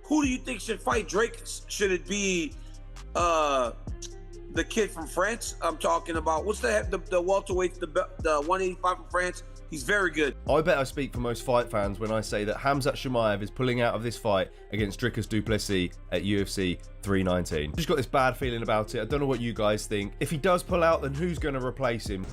Who do you think should fight Dricus? Should it be the kid from France? I'm talking about, what's the welterweight, the 185 from France? He's very good. I bet I speak for most fight fans when I say that Khamzat Chimaev is pulling out of this fight against Dricus Du Plessis at UFC 319. I've just got this bad feeling about it. I don't know what you guys think. If he does pull out, then who's going to replace him?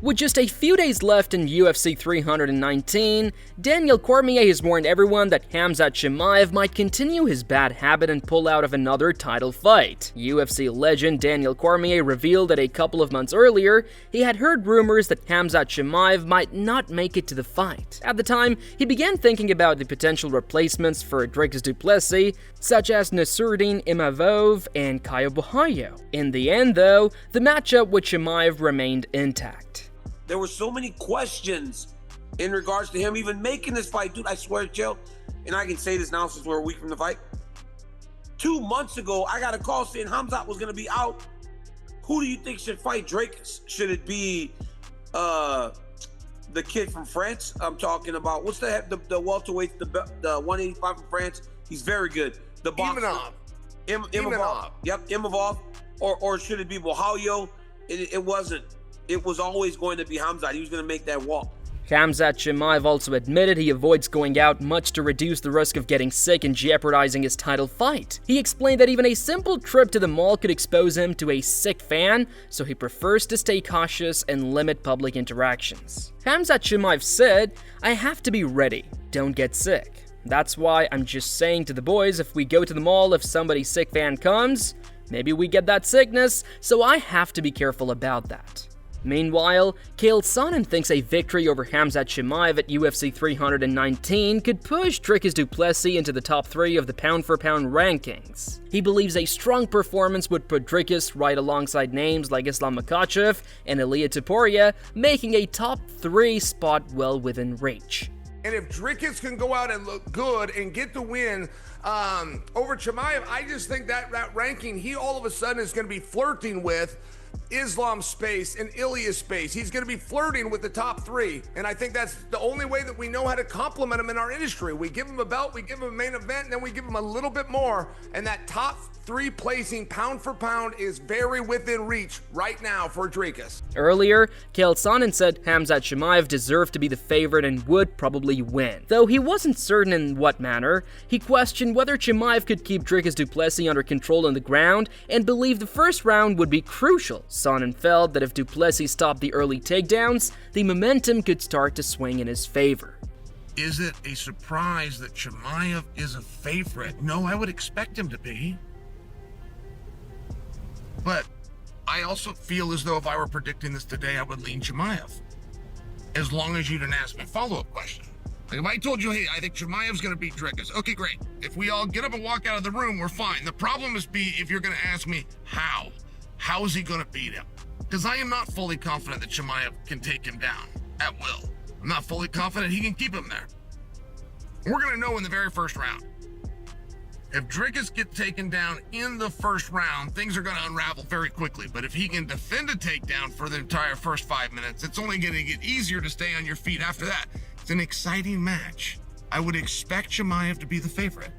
With just a few days left in UFC 319, Daniel Cormier has warned everyone that Khamzat Chimaev might continue his bad habit and pull out of another title fight. UFC legend Daniel Cormier revealed that a couple of months earlier, he had heard rumors that Khamzat Chimaev might not make it to the fight. At the time, he began thinking about the potential replacements for Dricus Du Plessis, such as Nasruddin Imavov and Caio Borralho. In the end, though, the matchup with Chimaev remained intact. There were so many questions in regards to him even making this fight. Dude, I swear to you, and I can say this now since we're a week from the fight. 2 months ago, I got a call saying Khamzat was going to be out. Who do you think should fight Dricus? Should it be the kid from France? I'm talking about, what's the welterweight, the 185 from France? He's very good. The boxer. Imavov. Yep, Imavov. Or should it be Borralho? It wasn't. It was always going to be Khamzat. He was going to make that walk. Khamzat Chimaev also admitted he avoids going out much to reduce the risk of getting sick and jeopardizing his title fight. He explained that even a simple trip to the mall could expose him to a sick fan, so he prefers to stay cautious and limit public interactions. Khamzat Chimaev said, "I have to be ready. Don't get sick. That's why I'm just saying to the boys, if we go to the mall, if somebody sick fan comes, maybe we get that sickness, so I have to be careful about that." Meanwhile, Chael Sonnen thinks a victory over Khamzat Chimaev at UFC 319 could push Dricus Du Plessis into the top 3 of the pound-for-pound rankings. He believes a strong performance would put Dricus right alongside names like Islam Makhachev and Ilia Topuria, making a top 3 spot well within reach. And if Dricus can go out and look good and get the win over Chimaev, I just think that ranking, he all of a sudden is going to be flirting with Islam's space and Ilya's space. He's going to be flirting with the top 3. And I think that's the only way that we know how to compliment him in our industry. We give him a belt, we give him a main event, and then we give him a little bit more. And that top 3 placing pound for pound is very within reach right now for Dricus. Earlier, Chael Sonnen said Khamzat Chimaev deserved to be the favorite and would probably win. Though he wasn't certain in what manner, he questioned whether Chimaev could keep Dricus Du Plessis under control on the ground and believed the first round would be crucial. Sonnen felt that if Du Plessis stopped the early takedowns, the momentum could start to swing in his favor. Is it a surprise that Chimaev is a favorite? No, I would expect him to be. But I also feel as though if I were predicting this today, I would lean Chimaev. As long as you didn't ask me a follow-up question. Like if I told you, hey, I think Chimaev's going to beat Dricus. Okay, great. If we all get up and walk out of the room, we're fine. The problem is if you're going to ask me how. How is he going to beat him? Because I am not fully confident that Chimaev can take him down at will. I'm not fully confident he can keep him there. We're going to know in the very first round. If Dricus gets taken down in the first round, things are going to unravel very quickly. But if he can defend a takedown for the entire first 5 minutes, it's only going to get easier to stay on your feet after that. It's an exciting match. I would expect Chimaev to be the favorite.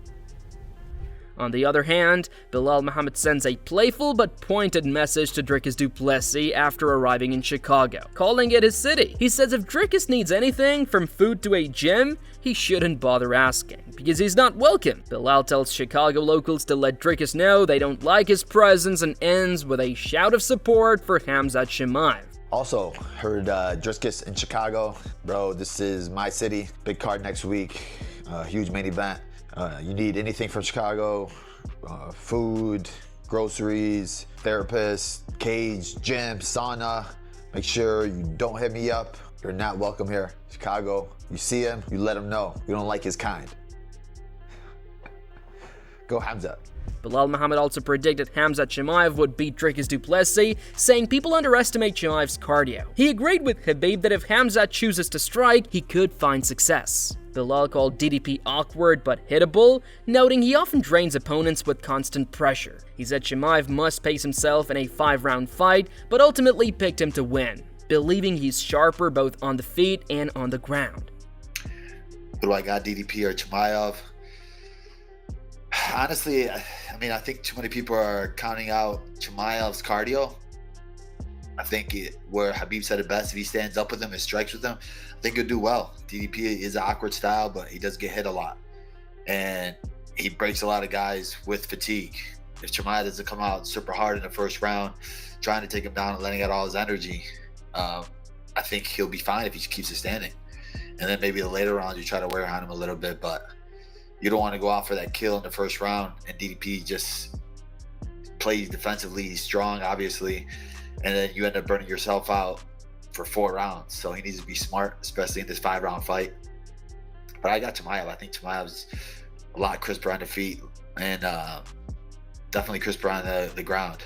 On the other hand, Belal Muhammad sends a playful but pointed message to Dricus Du Plessis after arriving in Chicago, calling it his city. He says if Dricus needs anything, from food to a gym, he shouldn't bother asking, because he's not welcome. Belal tells Chicago locals to let Dricus know they don't like his presence and ends with a shout of support for Khamzat Chimaev. Also heard Dricus in Chicago. Bro, this is my city. Big card next week, huge main event. You need anything from Chicago, food, groceries, therapist, cage, gym, sauna. Make sure you don't hit me up. You're not welcome here. Chicago, you see him, you let him know. You don't like his kind. Go Khamzat. Belal Muhammad also predicted Khamzat Chimaev would beat Dricus Du Plessis, saying people underestimate Chimaev's cardio. He agreed with Khabib that if Khamzat chooses to strike, he could find success. Belal called DDP awkward but hittable, noting he often drains opponents with constant pressure. He said Chimaev must pace himself in a 5-round fight, but ultimately picked him to win. believing he's sharper both on the feet and on the ground. Who do I got, DDP or Chimaev? Honestly, I think too many people are counting out Chimaev's cardio. I think where Khabib said it best, if he stands up with him and strikes with him, I think he'll do well. DDP is an awkward style, but he does get hit a lot. And he breaks a lot of guys with fatigue. If Chimaev doesn't come out super hard in the first round, trying to take him down and letting out all his energy, I think he'll be fine if he keeps it standing. And then maybe the later rounds, you try to wear on him a little bit, but you don't want to go out for that kill in the first round. And DDP just plays defensively. He's strong, obviously. And then you end up burning yourself out for 4 rounds. So he needs to be smart, especially in this 5-round fight. But I got Chimaev. I think Chimaev's a lot crisper on the feet and definitely crisper on the ground.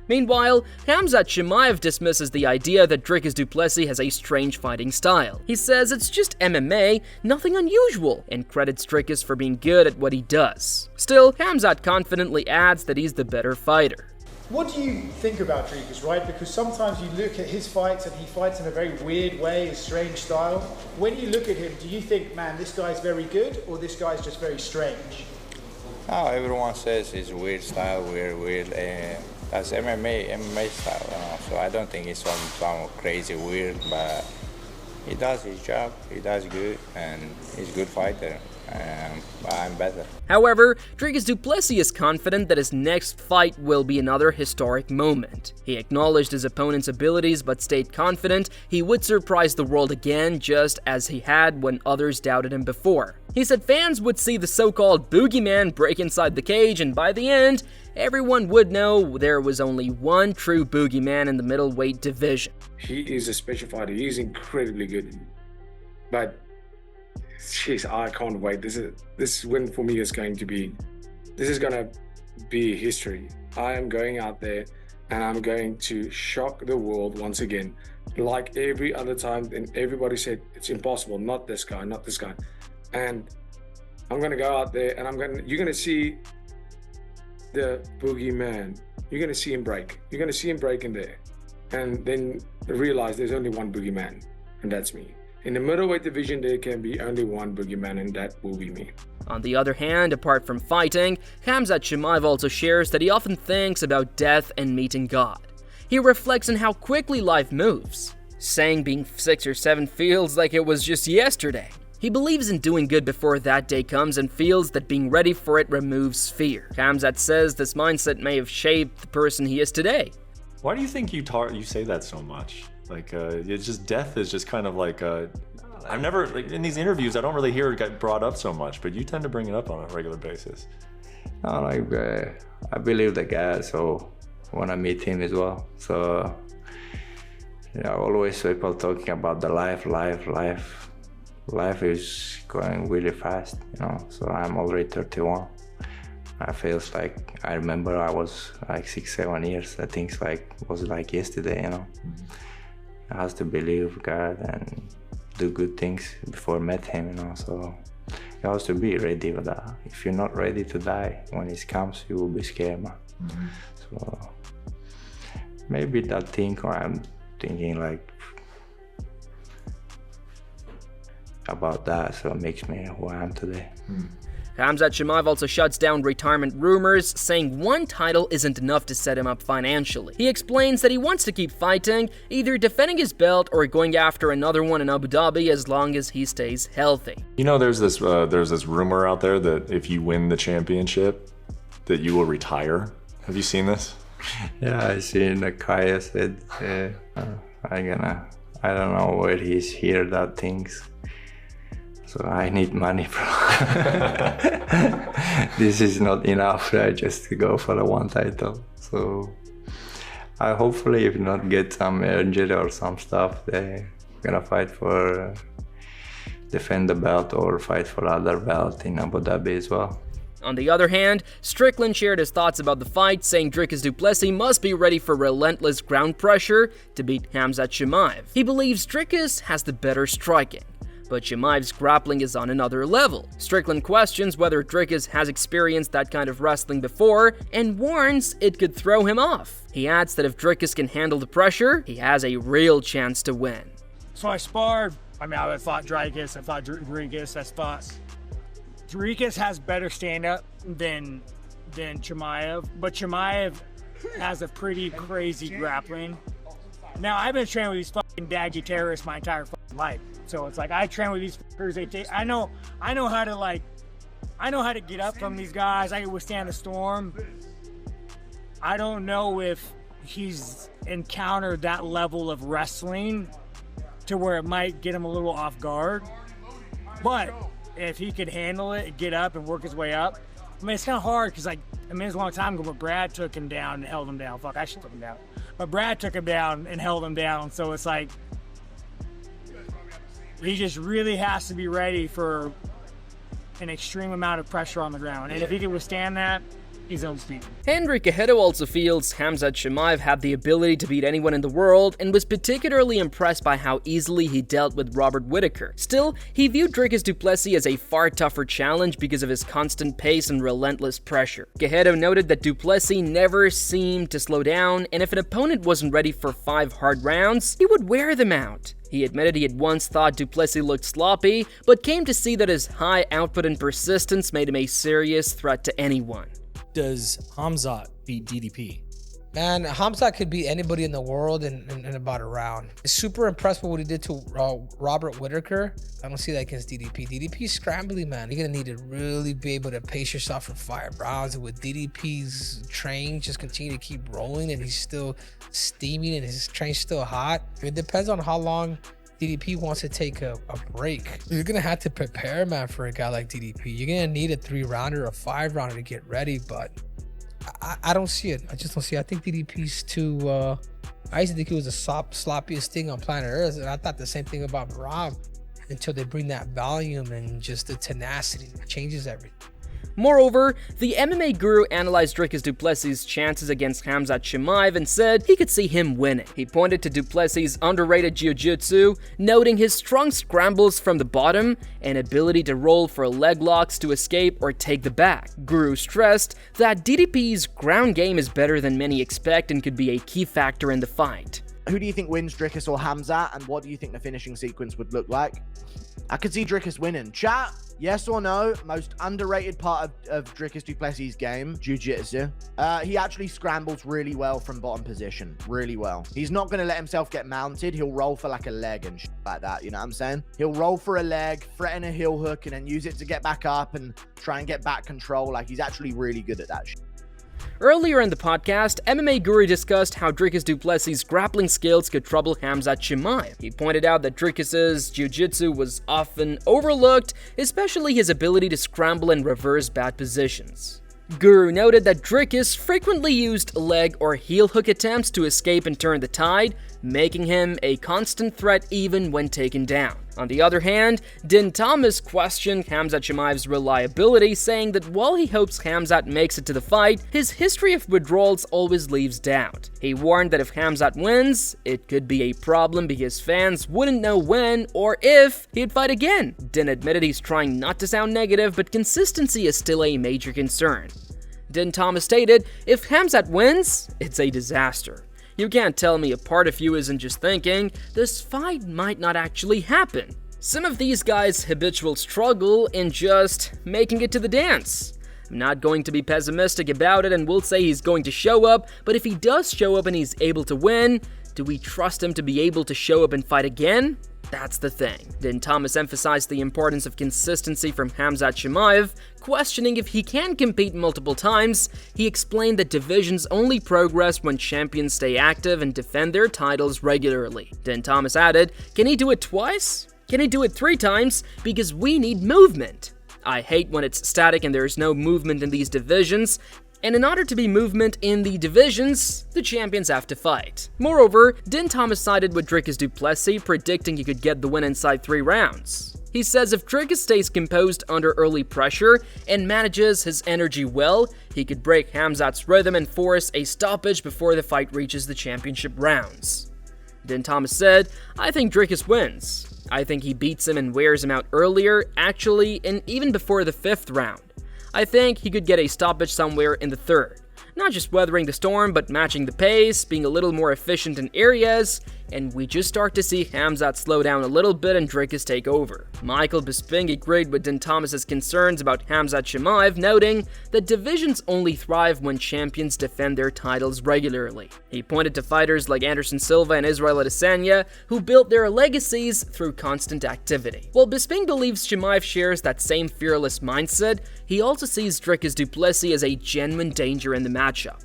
Meanwhile, Khamzat Chimaev dismisses the idea that Dricus Du Plessis has a strange fighting style. He says it's just MMA, nothing unusual, and credits Dricus for being good at what he does. Still, Khamzat confidently adds that he's the better fighter. What do you think about Dricus, right? Because sometimes you look at his fights and he fights in a very weird way, a strange style. When you look at him, do you think, man, this guy's very good, or this guy's just very strange? Oh, everyone says it's weird style, weird. That's MMA style, so I don't think it's some crazy weird, but he does his job, he does good, and he's a good fighter. I'm better. However, Dricus Du Plessis is confident that his next fight will be another historic moment. He acknowledged his opponent's abilities but stayed confident he would surprise the world again, just as he had when others doubted him before. He said fans would see the so-called boogeyman break inside the cage, and by the end, everyone would know there was only one true boogeyman in the middleweight division. He is a special fighter. He's incredibly good. But jeez, I can't wait. This win for me is going to be history. I am going out there and I'm going to shock the world once again. Like every other time, and everybody said it's impossible, not this guy. And I'm gonna go out there and you're gonna see the boogeyman. You're gonna see him break. You're gonna see him break in there. And then realize there's only one boogeyman, and that's me. In the middleweight division, there can be only one boogeyman, and that will be me. On the other hand, apart from fighting, Khamzat Chimaev also shares that he often thinks about death and meeting God. He reflects on how quickly life moves, saying being 6 or 7 feels like it was just yesterday. He believes in doing good before that day comes and feels that being ready for it removes fear. Khamzat says this mindset may have shaped the person he is today. Why do you think you say that so much? Like, it's just death is just kind of like, I've never, like, in these interviews, I don't really hear it get brought up so much, but you tend to bring it up on a regular basis. No, I believe the guy, so I want to meet him as well. So, always people talking about the life. Life is going really fast, so I'm already 31. I feels like, I remember I was like 6-7 years, I think it was like yesterday, I have to believe God and do good things before I met him, so you have to be ready for that. If you're not ready to die, when it comes, you will be scared, man. So maybe that thing, or I'm thinking like about that, so it makes me who I am today. Khamzat Chimaev also shuts down retirement rumors, saying one title isn't enough to set him up financially. He explains that he wants to keep fighting, either defending his belt or going after another one in Abu Dhabi as long as he stays healthy. There's this rumor out there that if you win the championship, that you will retire. Have you seen this? Yeah, I seen the Kaya said, I don't know where he's hear that things. So I need money, bro. This is not enough, right? Just to go for the one title. So I hopefully, if not get some injury or some stuff, they're gonna fight for defend the belt or fight for other belt in Abu Dhabi as well. On the other hand, Strickland shared his thoughts about the fight, saying Dricus Du Plessis must be ready for relentless ground pressure to beat Khamzat Chimaev. He believes Dricus has the better striking, but Chimaev's grappling is on another level. Strickland questions whether Dricus has experienced that kind of wrestling before and warns it could throw him off. He adds that if Dricus can handle the pressure, he has a real chance to win. So I sparred. I fought Dricus, I fought Dricus has better stand-up than Chimaev, but Chimaev has a pretty crazy grappling. Now, I've been training with these fucking daggy terrorists my entire fucking life. So it's like, I train with these fuckers, I know how to get up from these guys, I can withstand the storm. I don't know if he's encountered that level of wrestling to where it might get him a little off guard. But if he could handle it, get up and work his way up. It's kind of hard because, it was a long time ago, but Brad took him down and held him down. Fuck, I should took him down. But Brad took him down and held him down. So it's like, he just really has to be ready for an extreme amount of pressure on the ground. And if he can withstand that, he's undefeated. Henry Cejudo also feels Khamzat Chimaev had the ability to beat anyone in the world and was particularly impressed by how easily he dealt with Robert Whittaker. Still, he viewed Dricus Du Plessis as a far tougher challenge because of his constant pace and relentless pressure. Cejudo noted that Du Plessis never seemed to slow down, and if an opponent wasn't ready for 5 hard rounds, he would wear them out. He admitted he had once thought Du Plessis looked sloppy, but came to see that his high output and persistence made him a serious threat to anyone. Does Khamzat beat DDP? Man, Khamzat could beat anybody in the world in about a round. Super impressed with what he did to Robert Whittaker. I don't see that against DDP. DDP's scrambly, man. You're gonna need to really be able to pace yourself for 5 rounds. And with DDP's train just continue to keep rolling and he's still steaming and his train's still hot. It depends on how long DDP wants to take a break. You're gonna have to prepare, man, for a guy like DDP. You're gonna need a 3-rounder or a 5-rounder to get ready, but I don't see it. I just don't see it. I think DDP's too, I used to think he was the sloppiest thing on planet Earth, and I thought the same thing about Rob until they bring that volume and just the tenacity that changes everything. Moreover, the MMA guru analyzed Dricus Du Plessis' chances against Khamzat Chimaev and said he could see him winning. He pointed to Du Plessis' underrated jiu-jitsu, noting his strong scrambles from the bottom and ability to roll for leg locks to escape or take the back. Guru stressed that DDP's ground game is better than many expect and could be a key factor in the fight. Who do you think wins, Dricus or Khamzat, and what do you think the finishing sequence would look like? I could see Dricus winning. Chat, yes or no, most underrated part of Dricus Du Plessis' game, jiu-jitsu. He actually scrambles really well from bottom position, really well. He's not going to let himself get mounted. He'll roll for like a leg and shit like that, you know what I'm saying? He'll roll for a leg, threaten a heel hook, and then use it to get back up and try and get back control. Like, he's actually really good at that shit. Earlier in the podcast, MMA Guru discussed how Dricus Du Plessis' grappling skills could trouble Khamzat Chimaev. He pointed out that Dricus' jiu-jitsu was often overlooked, especially his ability to scramble and reverse bad positions. Guru noted that Dricus frequently used leg or heel hook attempts to escape and turn the tide, making him a constant threat even when taken down. On the other hand, Din Thomas questioned Khamzat Chimaev's reliability, saying that while he hopes Khamzat makes it to the fight, his history of withdrawals always leaves doubt. He warned that if Khamzat wins, it could be a problem because fans wouldn't know when or if he'd fight again. Din admitted he's trying not to sound negative, but consistency is still a major concern. Din Thomas stated, if Khamzat wins, it's a disaster. You can't tell me a part of you isn't just thinking, this fight might not actually happen. Some of these guys' habitual struggle in just making it to the dance. I'm not going to be pessimistic about it and will say he's going to show up, but if he does show up and he's able to win, do we trust him to be able to show up and fight again? That's the thing. Then Thomas emphasized the importance of consistency from Khamzat Chimaev, questioning if he can compete multiple times. He explained that divisions only progress when champions stay active and defend their titles regularly. Then Thomas added, can he do it twice? Can he do it 3 times? Because we need movement. I hate when it's static and there's no movement in these divisions. And in order to be movement in the divisions, the champions have to fight. Moreover, Din Thomas sided with Dricus Du Plessis, predicting he could get the win inside 3 rounds. He says if Dricus stays composed under early pressure and manages his energy well, he could break Khamzat's rhythm and force a stoppage before the fight reaches the championship rounds. Din Thomas said, I think Dricus wins. I think he beats him and wears him out earlier, actually, and even before the 5th round. I think he could get a stoppage somewhere in the 3rd. Not just weathering the storm, but matching the pace, being a little more efficient in areas, and we just start to see Khamzat slow down a little bit and Dricus take over. Michael Bisping agreed with Din Thomas's concerns about Khamzat Chimaev, noting that divisions only thrive when champions defend their titles regularly. He pointed to fighters like Anderson Silva and Israel Adesanya, who built their legacies through constant activity. While Bisping believes Chimaev shares that same fearless mindset, he also sees Dricus Du Plessis as a genuine danger in the matchup.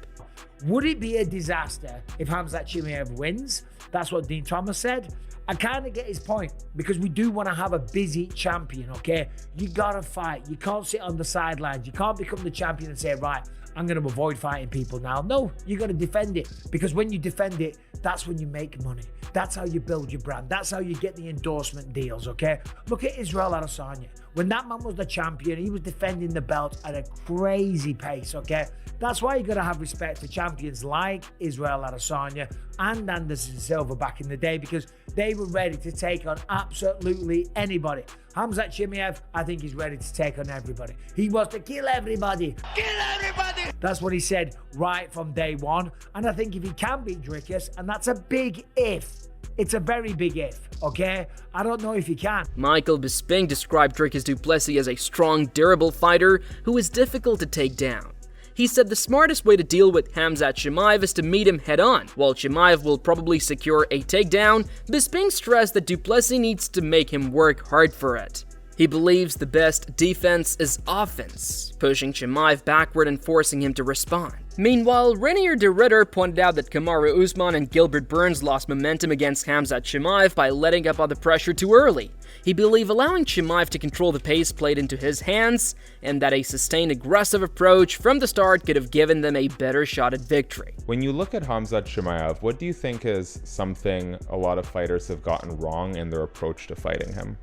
Would it be a disaster if Khamzat Chimaev wins? That's what Dean Thomas said. I kind of get his point, because we do want to have a busy champion, okay? You gotta fight. You can't sit on the sidelines. You can't become the champion and say, right, I'm going to avoid fighting people now. No, you got to defend it, because when you defend it, that's when you make money. That's how you build your brand. That's how you get the endorsement deals, okay? Look at Israel Adesanya. When that man was the champion, he was defending the belt at a crazy pace, okay? That's why you got to have respect for champions like Israel Adesanya and Anderson Silva back in the day, because they were ready to take on absolutely anybody. Khamzat Chimaev, I think he's ready to take on everybody. He wants to kill everybody. Kill everybody! That's what he said right from day one. And I think if he can beat Dricus, and that's a big if, it's a very big if, okay? I don't know if he can. Michael Bisping described Dricus Du Plessis as a strong, durable fighter who is difficult to take down. He said the smartest way to deal with Khamzat Chimaev is to meet him head-on. While Chimaev will probably secure a takedown, Bisping stressed that Du Plessis needs to make him work hard for it. He believes the best defense is offense, pushing Chimaev backward and forcing him to respond. Meanwhile, Renier de Ridder pointed out that Kamaru Usman and Gilbert Burns lost momentum against Khamzat Chimaev by letting up on the pressure too early. He believed allowing Chimaev to control the pace played into his hands, and that a sustained aggressive approach from the start could have given them a better shot at victory. When you look at Khamzat Chimaev, what do you think is something a lot of fighters have gotten wrong in their approach to fighting him?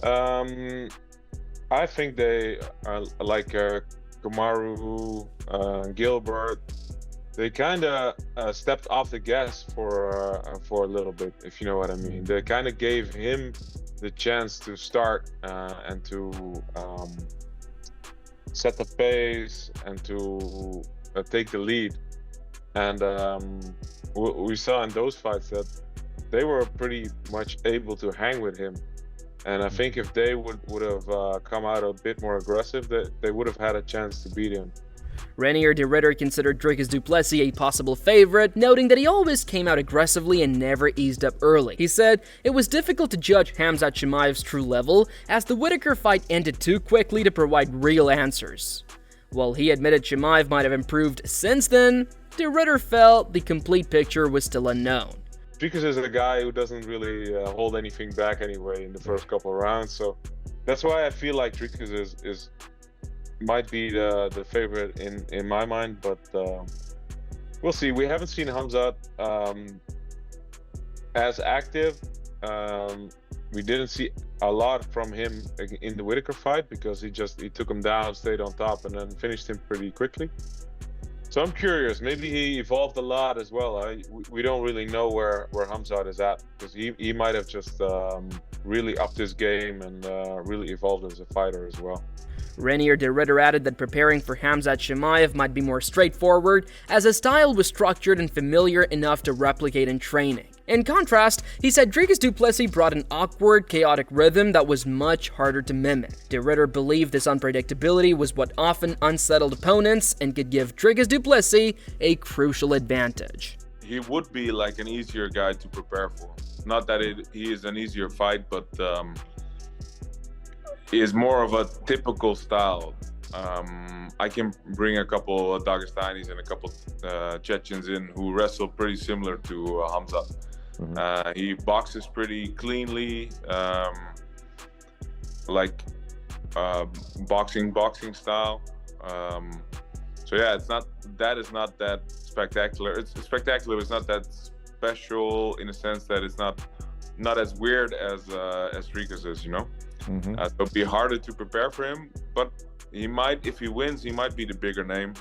I think they are like Kamaru, Gilbert. They kind of stepped off the gas for a little bit, if you know what I mean. They kind of gave him the chance to start and to set the pace and to take the lead. And we saw in those fights that they were pretty much able to hang with him. And I think if they would have come out a bit more aggressive, they would have had a chance to beat him. Renier de Ridder considered Dricus Du Plessis a possible favorite, noting that he always came out aggressively and never eased up early. He said it was difficult to judge Khamzat Chimaev's true level, as the Whittaker fight ended too quickly to provide real answers. While he admitted Chimaev might have improved since then, de Ridder felt the complete picture was still unknown. Dricus is a guy who doesn't really hold anything back anyway in the first couple of rounds, so that's why I feel like Dricus might be the favorite in my mind, but we'll see. We haven't seen Khamzat as active. We didn't see a lot from him in the Whittaker fight, because he took him down, stayed on top, and then finished him pretty quickly. So I'm curious, maybe he evolved a lot as well. We don't really know where Khamzat is at, because he might have just really upped his game and really evolved as a fighter as well. Renier de Ridder added that preparing for Khamzat Chimaev might be more straightforward, as his style was structured and familiar enough to replicate in training. In contrast, he said Dricus Du Plessis brought an awkward, chaotic rhythm that was much harder to mimic. De Ridder believed this unpredictability was what often unsettled opponents and could give Dricus Du Plessis a crucial advantage. He would be like an easier guy to prepare for. Not that he is an easier fight, but he is more of a typical style. I can bring a couple of Dagestanis and a couple Chechens in who wrestle pretty similar to Khamzat. He boxes pretty cleanly, like boxing style. So yeah, that is not that spectacular. It's spectacular, but it's not that special in a sense that it's not as weird as Dricus is, you know. So it'll be harder to prepare for him, but he might, if he wins, he might be the bigger name.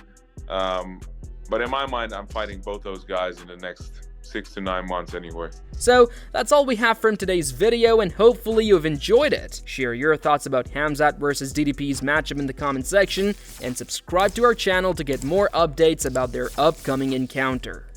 But in my mind, I'm fighting both those guys in the next 6 to 9 months anyway. So that's all we have from today's video, and hopefully you've enjoyed it. Share your thoughts about Khamzat versus DDP's matchup in the comment section, and subscribe to our channel to get more updates about their upcoming encounter.